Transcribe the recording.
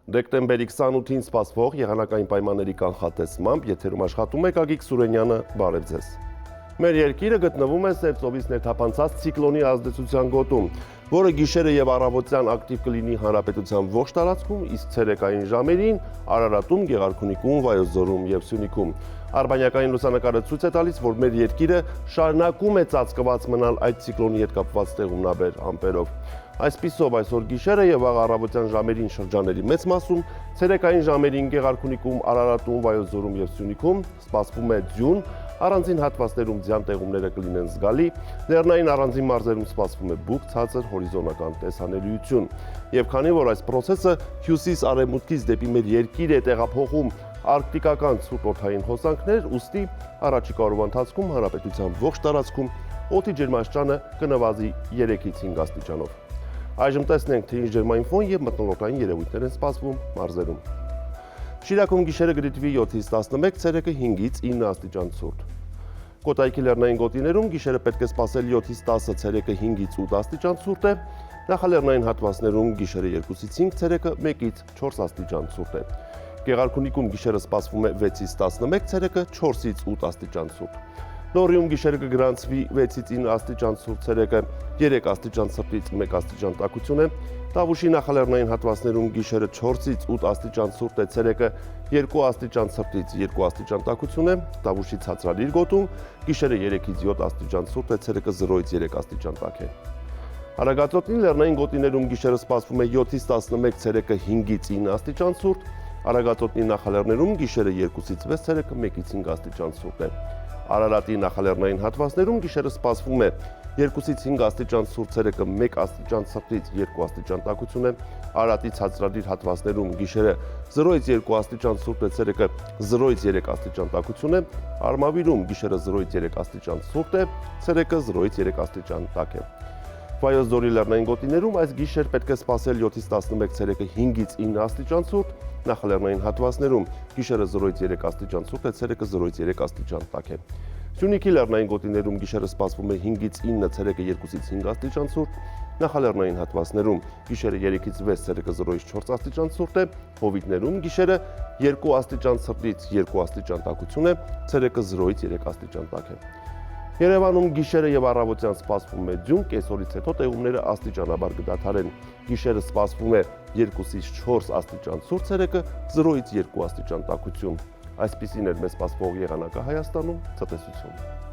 Դեկտեմբերի 28-ին սպասվող եղանակային պայմանների կանխատեսմամբ եթերում աշխատում է Գագիկ Սուրենյանը, բարև ձեզ։ Մեր երկիրը գտնվում է Սև ծովից ներթափանցած ցիկլոնի ազդեցության գոտում, որը գիշերը եւ առավոտյան ակտիվ կլինի հանրապետության ողջ տարածքում, իսկ ցերեկային ժամերին Արարատում, Գեղարքունիքում, Վայոց ձորում եւ Սյունիքում։ Արբանյակային լուսանկարը ցույց է տալիս, որ մեր երկիրը շարունակում է ծածկված մնալ այդ ցիկլոնի հետ կապված տեղումնաբեր ամպերով։ Այսպիսով այսօր գիշերը եւ վաղ առավոտյան ժամերին շրջաների մեծ մասում, ցերեկային ժամերին Գեղարքունիքում, Արարատում, Վայոց ձորում եւ Սյունիքում սպասվում է ձյուն, առանձին հատվածներում ձյան տեղումները կլինեն զգալի, լեռնային առանձին մարզերում սպասվում է բուք, ցածր հորիզոնական տեսանելիություն։ Եվ քանի որ այս process-ը հյուսիս-արևմուտքից դեպի մեր երկիր է տեղափոխում արկտիկական ցուրտ օդային հոսանքներ, ուստի առաջիկա օրվա ընթացքում հանրապետության ողջ տարածքում օդի ջերմաստիճանը կնվազի 3-ից 5 աստիճանով։ Այժմ տեսնենք, թե ինչ ջերմային ֆոն եւ մթնոլորտային երևույթներ են սպասվում մարզերում։ Շիրակում գիշերը կդիտվի 7-ից 11, ցերեկը 5-ից 9 աստիճան ցուրտ։ Կոտայքի լեռնային գոտիներում գիշերը պետք է սպասել 7-ից 10, ցերեկը 5-ից 8 աստիճան ցուրտ է։ Նախալեռնային հատվածներում գիշերը 2-ից 5, ցերեկը 1-ից 4 աստիճան ցուրտ է։ Գեղարքունիքում գիշերը սպասվում է 6-ից 11, ցերեկը 4-ից 8 աստիճան ցուրտ։ Լոռիում գիշերը կգրանցվի 6-ից 9 աստիճան ցուրտ, ցերեկը 3 աստիճան ցրտից 1 աստիճան տաքություն է։ Տավուշի նախալեռնային հատվածներում գիշերը 4-ից 8 աստիճան ցուրտ է, ցերեկը 2 աստիճան ցրտից 2 աստիճան տաքություն է։ Տավուշի ցածրալիր գոտում գիշերը 3-ից 7 աստիճան ցուրտ է, ցերեկը 0-ից 3 աստիճան տաք է։ Արագածոտնի լեռնային գոտիներում գիշերը սպասվում է 7-ից 11, ցերեկը 5-ից 9 աստիճան ցուրտ։ Արագածոտնի նախալեռներում գիշերը 2-ից 6, ցերեկը 1-ից 5 աստիճան ցուրտ է։ Արարատի նախալեռնային հատվածներում գիշերը սպասվում է 2-ից 5 աստիճան ցուրտ, ցերեկը 1 աստիճան ցրտից 2 աստիճան տաքություն է։ Արարատի ցածրադիր հատվածներում գիշերը 0-ից 2 աստիճան ցուրտ է, ցերեկը 0-ից 3 աստիճան տաքություն է։ Արմավիրում գիշերը 0-ից 3 աստիճան ցուրտ է, ցերեկը 0-ից 3 աստիճան տաք է։ Վայոց ձորի լեռնային գոտիներում այս գիշեր պետք է սպասել 7-ից 11, ցերեկը 5-ից 9 աստիճան ցուրտ, նախալեռնային հատվածներում գիշերը 0-ից 3 աստիճան ցուրտ է, ցերեկը 0-ից 3 աստիճան տաք է։ Սյունիքի լեռնային գոտիներում գիշերը սպասվում է 5-ից 9, ցերեկը 2-ից 5 աստիճան ցուրտ, նախալեռնային հատվածներում գիշերը 3-ից 6, ցերեկը 0-ից 4 աստիճան ցուրտ է, հովիտներում գիշերը 2 աստիճան ցրտից 2 աստիճան տաքություն է, ցերեկը 0-ից 3 աստիճան տաք է։ Երևանում գիշերը եւ առավոտյան սպասվում է ձյուն, կեսօրից հետո տեղումները աստիճանաբար կդադարեն։ Գիշերը սպասվում է 2-ից 4 աստիճան ցուրտ, ցերեկը 0-ից 2 աստիճան տաքություն։ Այսպիսին էր մեզ սպասվող եղանակը Հայաստանում, ցտեսություն։